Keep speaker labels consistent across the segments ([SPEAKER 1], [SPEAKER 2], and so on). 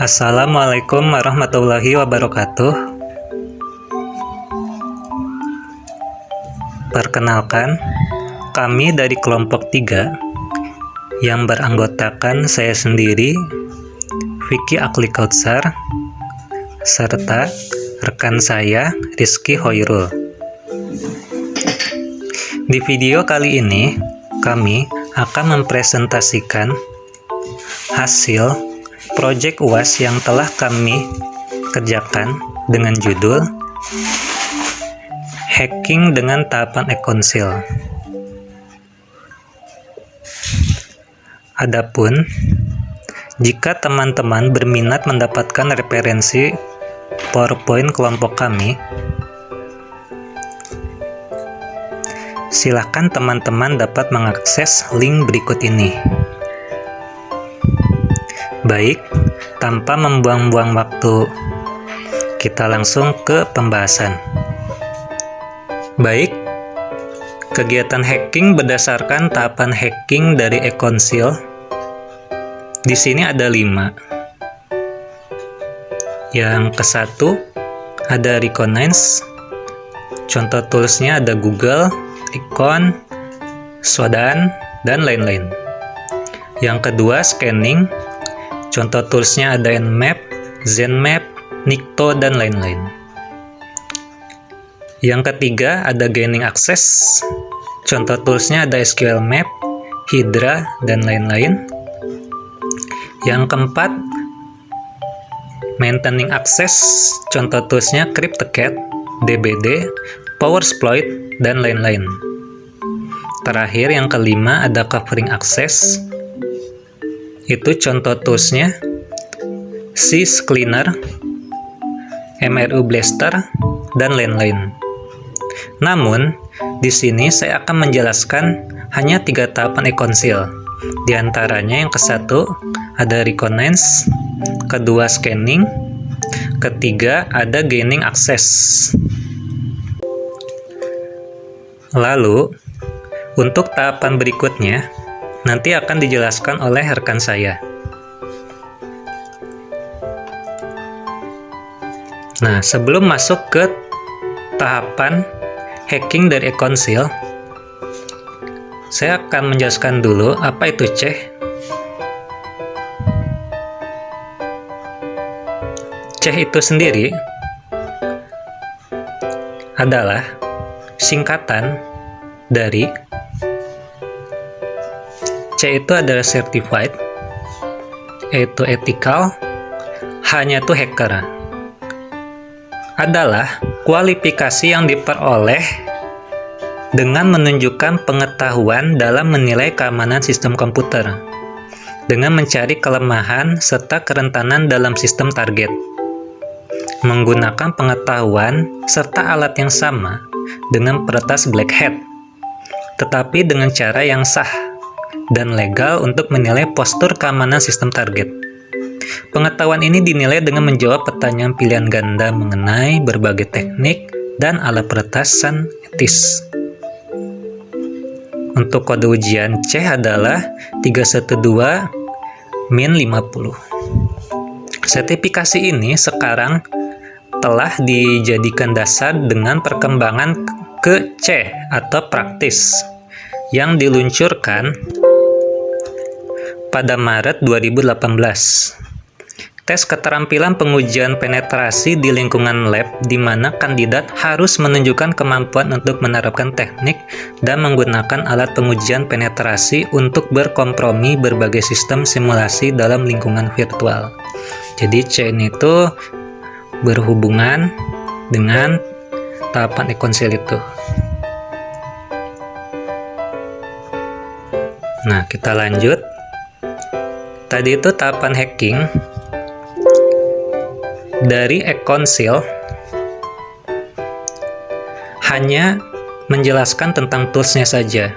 [SPEAKER 1] Assalamualaikum warahmatullahi wabarakatuh. Perkenalkan, kami dari kelompok 3 yang beranggotakan saya sendiri, Vicky Akli Kautsar, serta rekan saya, Rizky Hoirul. Di video kali ini, kami akan mempresentasikan hasil proyek UAS yang telah kami kerjakan dengan judul Hacking dengan Tahapan Ekonsil. Adapun, jika teman-teman berminat mendapatkan referensi PowerPoint kelompok kami, silakan teman-teman dapat mengakses link berikut ini. Baik, tanpa membuang-buang waktu, kita langsung ke pembahasan. Baik, kegiatan hacking berdasarkan tahapan hacking dari Ekonsil. Di sini ada 5. Yang ke-1 ada Reconnaissance. Contoh toolsnya ada Google, Recon, Shodan, dan lain-lain. Yang kedua scanning. Contoh toolsnya ada Nmap, Zenmap, Nikto, dan lain-lain. Yang ketiga ada gaining access. Contoh toolsnya ada SQL Map, Hydra, dan lain-lain. Yang keempat, maintaining access. Contoh toolsnya CryptoCat, DBD, Powersploit, dan lain-lain. Terakhir yang kelima ada covering access. Itu contoh toolsnya Syscleaner, MRU Blaster, dan lain-lain. Namun, di sini saya akan menjelaskan hanya 3 tahapan Ekonsil. Di antaranya yang ke-1 ada Reconnaissance, kedua scanning, ketiga ada gaining access. Lalu, untuk tahapan berikutnya nanti akan dijelaskan oleh rekan saya. Nah, sebelum masuk ke tahapan hacking dari Ekonsil, saya akan menjelaskan dulu apa itu CEH. CEH itu sendiri adalah singkatan dari C itu adalah certified, E itu ethical, H-nya itu hacker. Adalah kualifikasi yang diperoleh dengan menunjukkan pengetahuan dalam menilai keamanan sistem komputer, dengan mencari kelemahan serta kerentanan dalam sistem target, menggunakan pengetahuan serta alat yang sama dengan peretas black hat, tetapi dengan cara yang sah dan legal untuk menilai postur keamanan sistem target. Pengetahuan ini dinilai dengan menjawab pertanyaan pilihan ganda mengenai berbagai teknik dan alat peretasan etis. Untuk kode ujian CEH adalah 312-50. Sertifikasi ini sekarang telah dijadikan dasar dengan perkembangan ke CEH atau praktis yang diluncurkan pada Maret 2018. Tes keterampilan pengujian penetrasi di lingkungan lab di mana kandidat harus menunjukkan kemampuan untuk menerapkan teknik dan menggunakan alat pengujian penetrasi untuk berkompromi berbagai sistem simulasi dalam lingkungan virtual. Jadi C ini itu berhubungan dengan tahapan Ekonsil itu. Nah, kita lanjut. Tadi itu tahapan hacking dari Ekonsil hanya menjelaskan tentang toolsnya saja.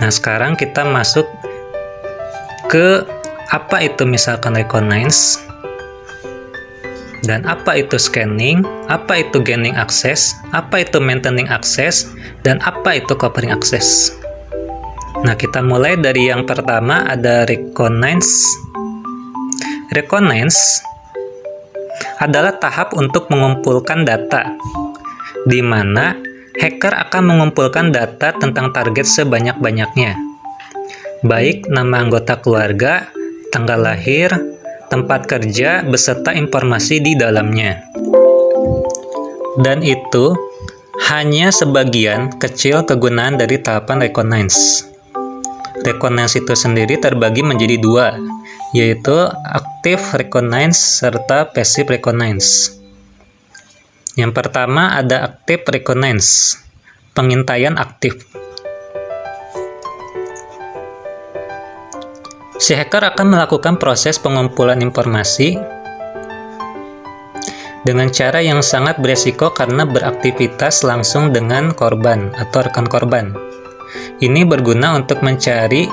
[SPEAKER 1] Nah, sekarang kita masuk ke apa itu misalkan Reconnaissance, dan apa itu scanning, apa itu gaining access, apa itu maintaining access, dan apa itu covering access. Nah, kita mulai dari yang pertama ada Reconnaissance. Reconnaissance adalah tahap untuk mengumpulkan data, di mana hacker akan mengumpulkan data tentang target sebanyak-banyaknya, baik nama anggota keluarga, tanggal lahir, tempat kerja, beserta informasi di dalamnya. Dan itu hanya sebagian kecil kegunaan dari tahapan reconnaissance. Reconnaissance itu sendiri terbagi menjadi dua, yaitu active reconnaissance serta passive reconnaissance. Yang pertama ada active reconnaissance, pengintaian aktif. Si hacker akan melakukan proses pengumpulan informasi dengan cara yang sangat beresiko karena beraktivitas langsung dengan korban atau rekan korban. Ini berguna untuk mencari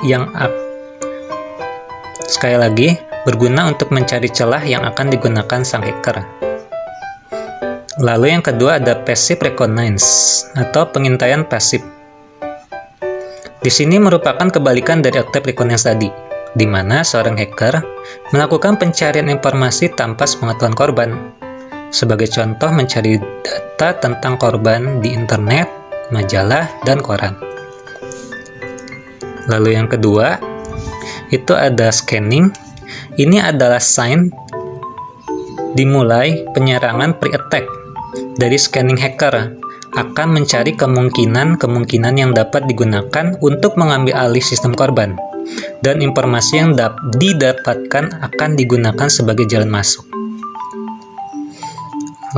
[SPEAKER 1] berguna untuk mencari celah yang akan digunakan sang hacker. Lalu yang kedua ada passive reconnaissance atau pengintaian pasif. Di sini merupakan kebalikan dari active reconnaissance tadi, di mana seorang hacker melakukan pencarian informasi tanpa sepengetahuan korban. Sebagai contoh, mencari data tentang korban di internet, majalah, dan koran. Lalu yang kedua, itu ada scanning. Ini adalah sign dimulai penyerangan pre-attack dari scanning hacker, akan mencari kemungkinan yang dapat digunakan untuk mengambil alih sistem korban, dan informasi yang didapatkan akan digunakan sebagai jalan masuk.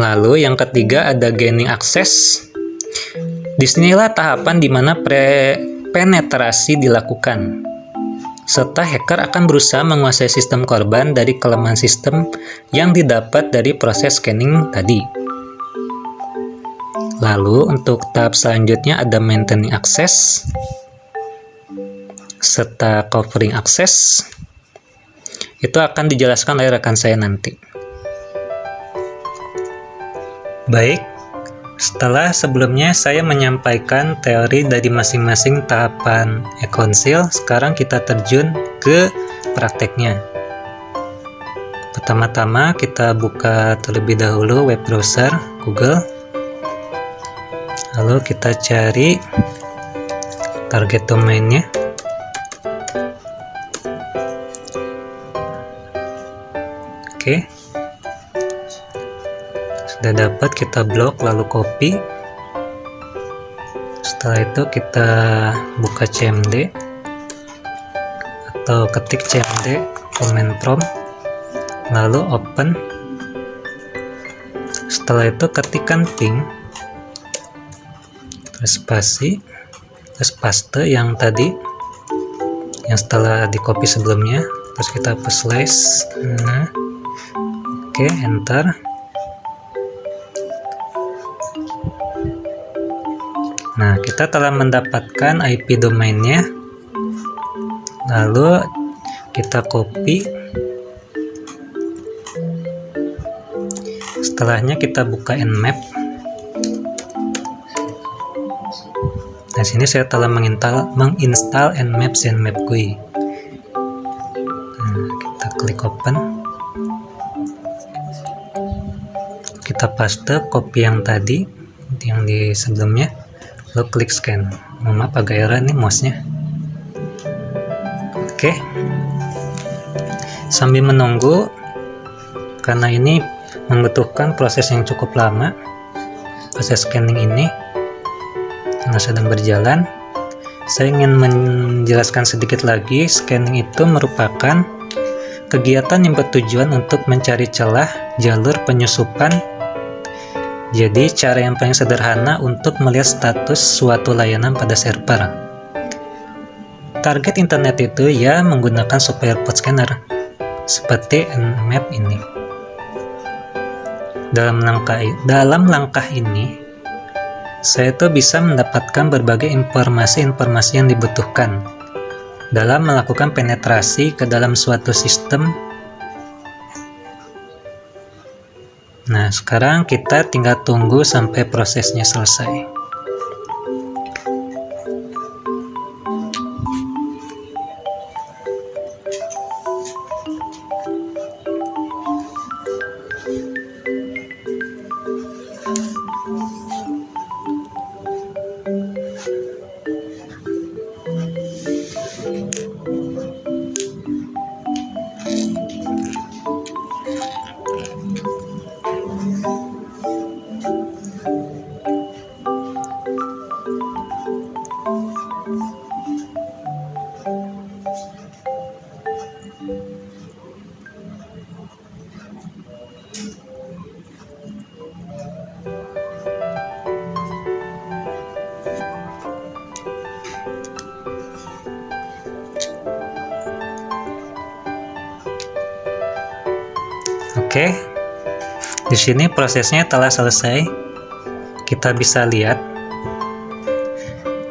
[SPEAKER 1] Lalu yang ketiga ada gaining access. Disinilah tahapan di mana penetrasi dilakukan, serta hacker akan berusaha menguasai sistem korban dari kelemahan sistem yang didapat dari proses scanning tadi. Lalu untuk tahap selanjutnya ada maintaining access serta covering access. Itu akan dijelaskan oleh rekan saya nanti. Baik, sebelumnya saya menyampaikan teori dari masing-masing tahapan e-konsil, sekarang kita terjun ke prakteknya. Pertama-tama kita buka terlebih dahulu web browser Google. Lalu kita cari target domainnya. Oke. Sudah dapat, kita blok lalu copy. Setelah itu kita buka cmd atau ketik cmd command prompt, lalu open. Setelah itu ketikkan ping, terus spasi, terus paste yang tadi yang setelah di copy sebelumnya, terus kita hapus slash. Oke, enter. Nah, kita telah mendapatkan IP domainnya. Lalu kita copy. Setelahnya kita buka nmap. Nah, sini saya telah menginstal nmap Zenmap GUI. Nah, kita klik open. Kita paste copy yang tadi, yang di sebelumnya. Lalu klik scan. Maaf agak error nih mouse-nya. Oke. Sambil menunggu, karena ini membutuhkan proses yang cukup lama, proses scanning ini karena sedang berjalan, saya ingin menjelaskan sedikit lagi. Scanning itu merupakan kegiatan yang bertujuan untuk mencari celah jalur penyusupan. Jadi cara yang paling sederhana untuk melihat status suatu layanan pada server. Target internet itu ya menggunakan support scanner seperti nmap ini. Dalam langkah ini, saya itu bisa mendapatkan berbagai informasi yang dibutuhkan dalam melakukan penetrasi ke dalam suatu sistem. Nah, sekarang kita tinggal tunggu sampai prosesnya selesai. Oke, di sini prosesnya telah selesai. Kita bisa lihat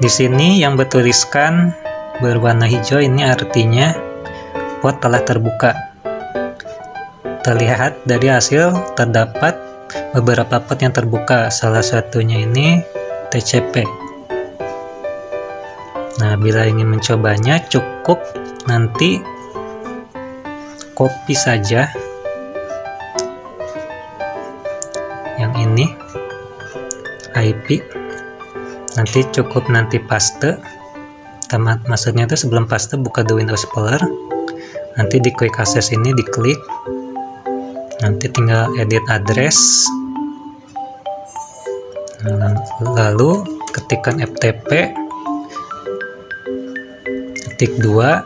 [SPEAKER 1] di sini yang bertuliskan berwarna hijau, ini artinya pot telah terbuka. Terlihat dari hasil terdapat beberapa pot yang terbuka, salah satunya ini TCP. Nah, bila ingin mencobanya cukup nanti copy saja yang ini IP, nanti cukup nanti paste. Maksudnya itu sebelum paste buka The Windows Explorer, nanti di quick access ini diklik, nanti tinggal edit address, lalu ketikkan ftp ketik 2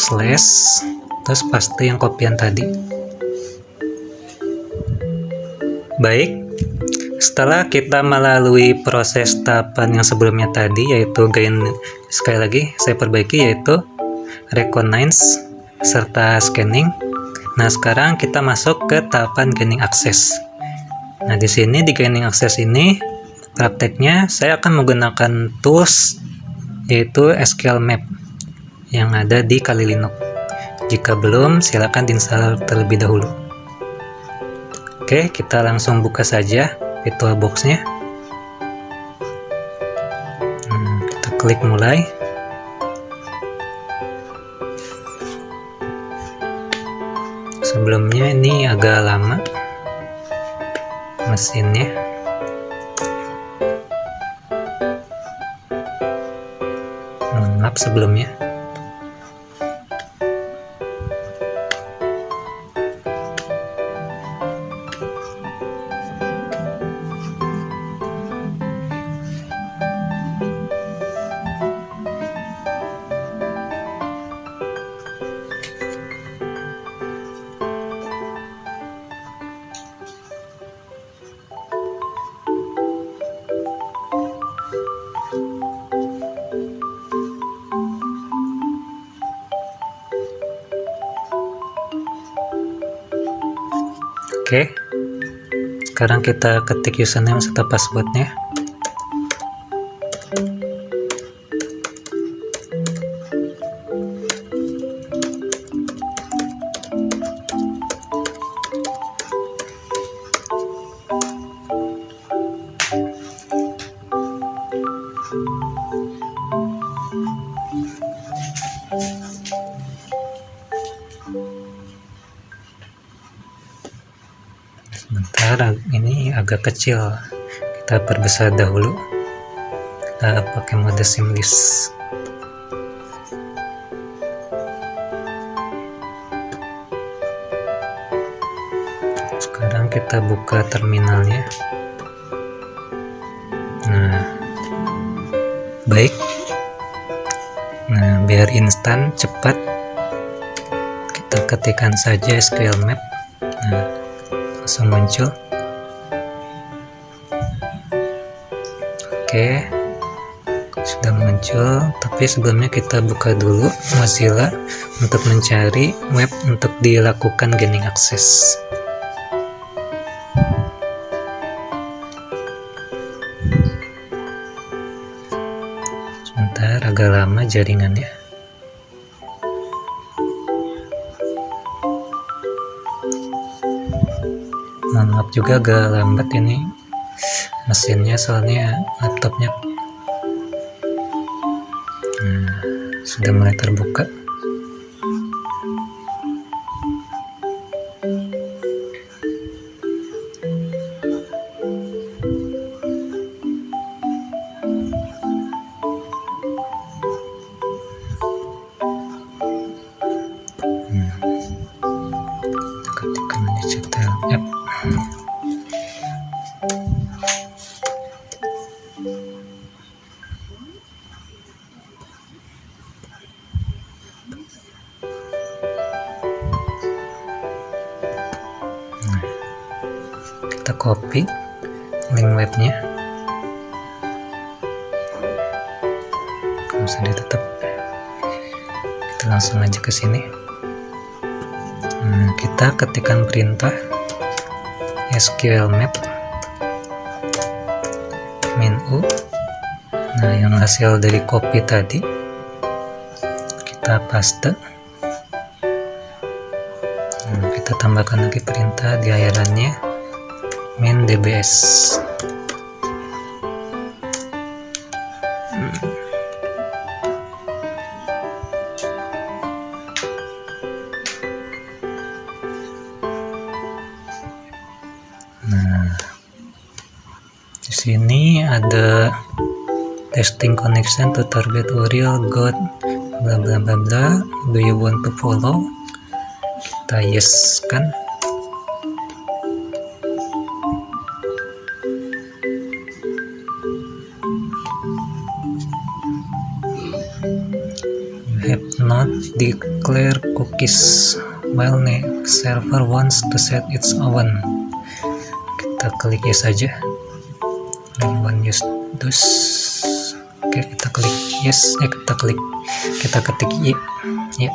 [SPEAKER 1] slash terus paste yang kopian tadi. Baik, setelah kita melalui proses tahapan yang sebelumnya tadi, yaitu sekali lagi saya perbaiki, yaitu recognize serta scanning. Nah, sekarang kita masuk ke tahapan gaining access. Nah, di sini di gaining access ini prakteknya saya akan menggunakan tools yaitu SQL Map yang ada di Kali Linux. Jika belum, silakan diinstal terlebih dahulu. Oke, kita langsung buka saja VirtualBox-nya. Kita klik mulai. Sebelumnya ini agak lama mesinnya. Mohon maaf sebelumnya. Oke, sekarang kita ketik username serta passwordnya. Sebentar, ini agak kecil, kita perbesar dahulu. Kita pakai mode seamless. Sekarang kita buka terminalnya. Nah, baik. Nah, biar instan cepat, kita ketikkan saja SQL Map. Nah, langsung muncul. Oke, sudah muncul, tapi sebelumnya kita buka dulu Mozilla untuk mencari web untuk dilakukan gaining access. Sebentar, agak lama jaringannya. Mohon maaf juga agak lambat ini mesinnya, soalnya laptopnya sudah mulai terbuka. Ketikkan digital app. Kita copy link webnya, nggak usah ditutup, kita langsung aja ke sini. Nah, kita ketikkan perintah SQL map min u. Nah, yang hasil dari copy tadi kita paste. Nah, kita tambahkan lagi perintah di akhirannya min dbs. Nah, di sini ada testing connection to target URL got bla bla bla bla. Do you want to follow? Kita yes kan. You have not declared cookies while server wants to set its own. Kita klik yes saja. We want use those. Oke, kita klik yes. Kita ketik y. Ya.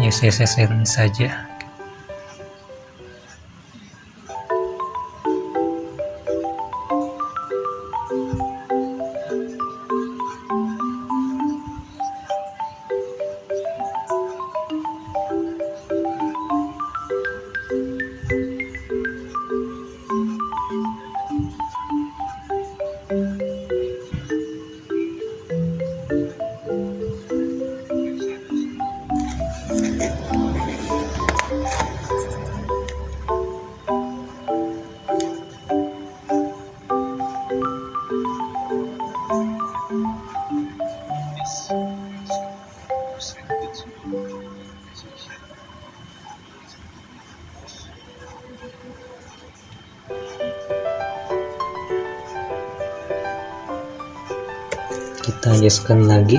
[SPEAKER 1] Yes saja. Kita yeskan lagi.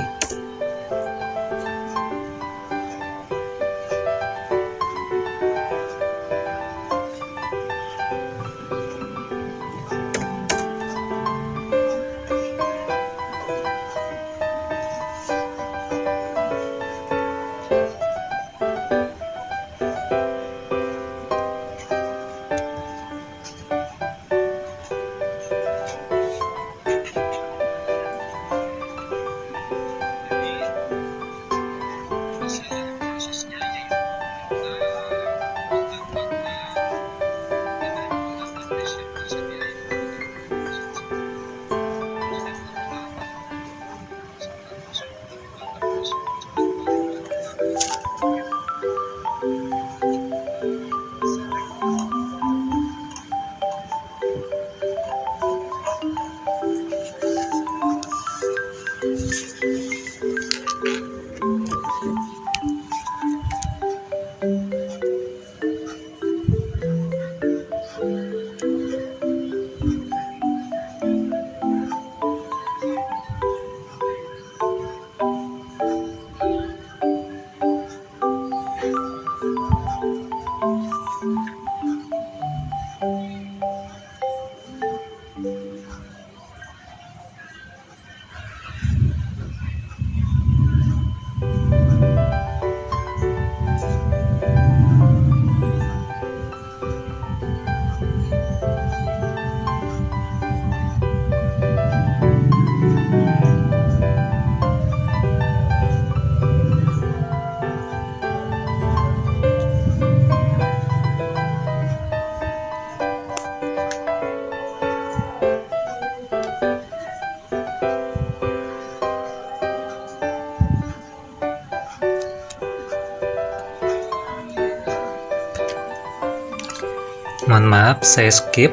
[SPEAKER 1] Mohon maaf, saya skip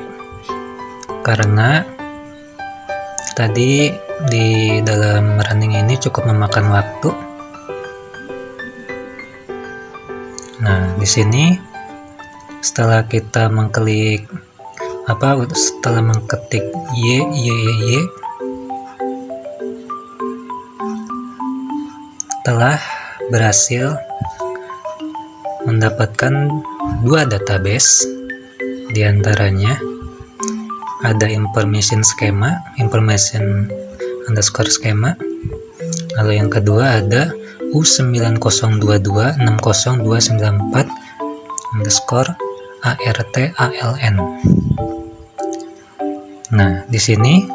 [SPEAKER 1] karena tadi di dalam running ini cukup memakan waktu. Nah, di sini setelah kita mengklik setelah mengketik y telah berhasil mendapatkan 2 database. Di antaranya ada information underscore schema, lalu yang kedua ada U902260294 underscore ARTALN. Nah, di sini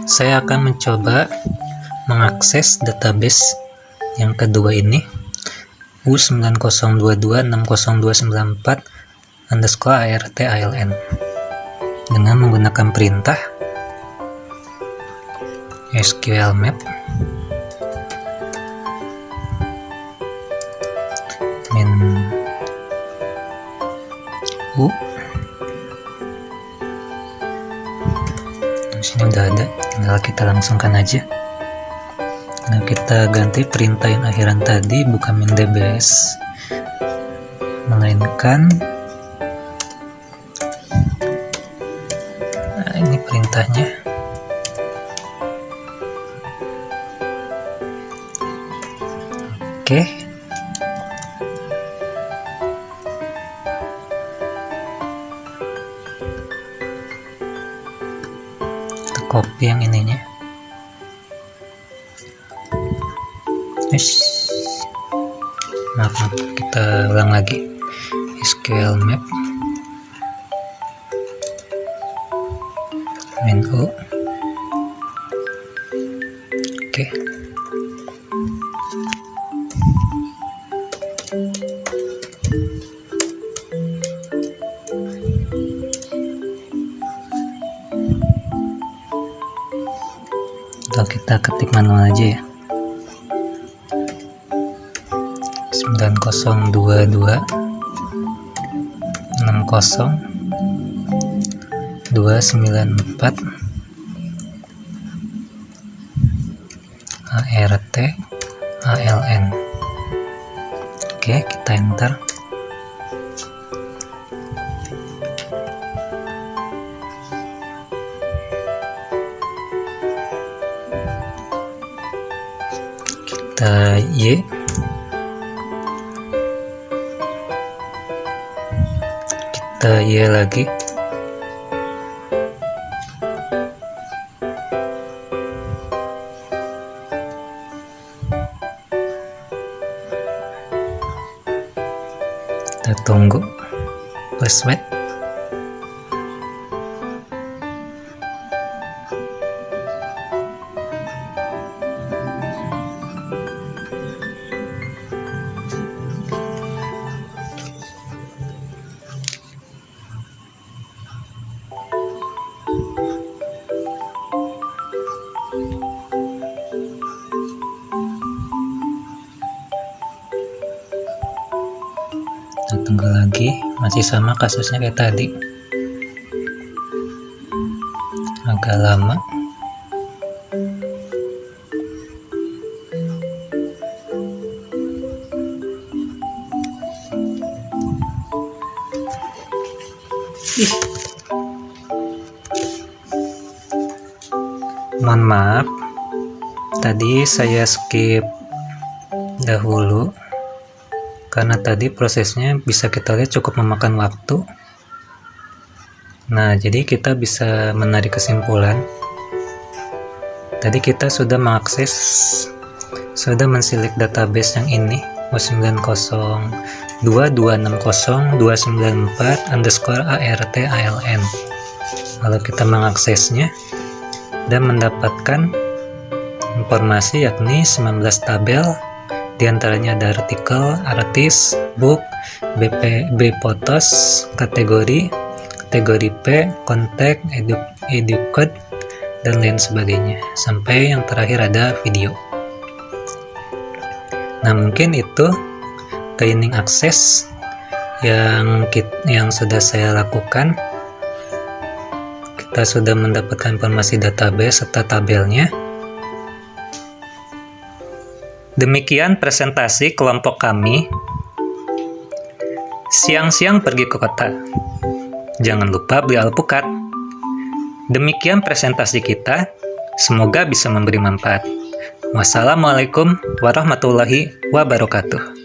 [SPEAKER 1] saya akan mencoba mengakses database yang kedua ini, U902260294 underscore ARTALN, dengan menggunakan perintah SQL map min u. Di sini udah ada, tinggal kita langsungkan aja. Nah, kita ganti perintah yang akhiran tadi, bukan min dbs, melainkan ini perintahnya. Oke. Kita copy yang ininya. Maaf, kita ulang lagi. SQL map min u. Oke. Atau kita ketik manual aja ya. 902260 294 ARTALN. Oke, kita enter. Kita Y. Kita Y lagi. Kita tunggu. Please wait. Tunggu lagi, masih sama kasusnya kayak tadi, agak lama. Mohon maaf, tadi saya skip dahulu karena tadi prosesnya bisa kita lihat cukup memakan waktu. Nah, jadi kita bisa menarik kesimpulan. Tadi kita sudah mengakses, sudah menselect database yang ini, U902260294 underscore ARTALN. Lalu kita mengaksesnya dan mendapatkan informasi yakni 19 tabel. Di antaranya ada artikel, artis, book, BP, photos, kategori P, kontak, educode, dan lain sebagainya. Sampai yang terakhir ada video. Nah, mungkin itu gaining akses yang sudah saya lakukan. Kita sudah mendapatkan informasi database serta tabelnya. Demikian presentasi kelompok kami. Siang-siang pergi ke kota. Jangan lupa beli alpukat. Demikian presentasi kita. Semoga bisa memberi manfaat. Wassalamualaikum warahmatullahi wabarakatuh.